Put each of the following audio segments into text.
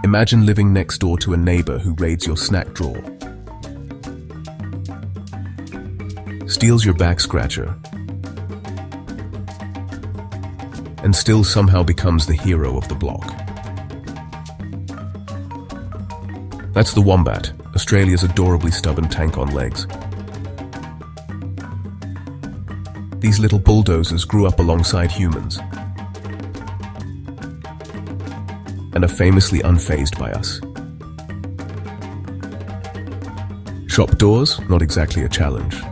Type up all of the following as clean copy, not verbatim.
Imagine living next door to a neighbor who raids your snack drawer, steals your back scratcher, and still somehow becomes the hero of the block. That's the wombat, Australia's adorably stubborn tank on legs. These little bulldozers grew up alongside humans and are famously unfazed by us. Shop doors, not exactly a challenge.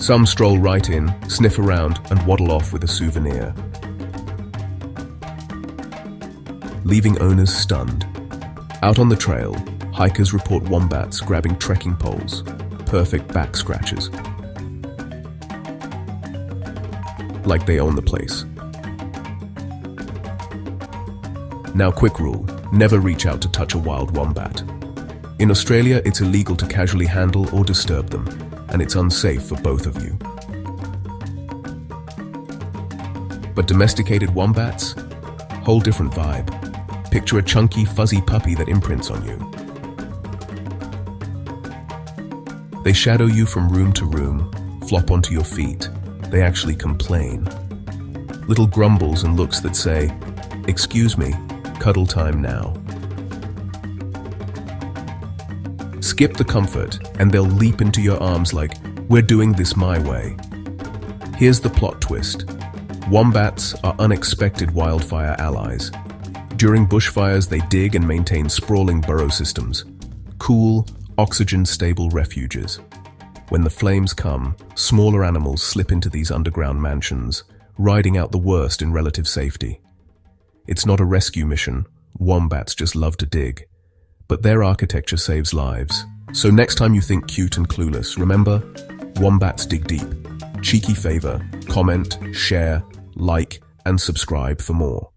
Some stroll right in, sniff around, and waddle off with a souvenir, leaving owners stunned. Out on the trail, hikers report wombats grabbing trekking poles, perfect back scratches, like they own the place. Now, quick rule, never reach out to touch a wild wombat. In Australia, it's illegal to casually handle or disturb them, and it's unsafe for both of you. But domesticated wombats? Whole different vibe. Picture a chunky, fuzzy puppy that imprints on you. They shadow you from room to room, flop onto your feet. They actually complain. Little grumbles and looks that say, "Excuse me, cuddle time now." Skip the comfort, and they'll leap into your arms like, "We're doing this my way." Here's the plot twist. Wombats are unexpected wildfire allies. During bushfires, they dig and maintain sprawling burrow systems, cool, oxygen-stable refuges. When the flames come, smaller animals slip into these underground mansions, riding out the worst in relative safety. It's not a rescue mission. Wombats just love to dig. But their architecture saves lives. So next time you think cute and clueless, remember, wombats dig deep. Cheeky favor, comment, share, like, and subscribe for more.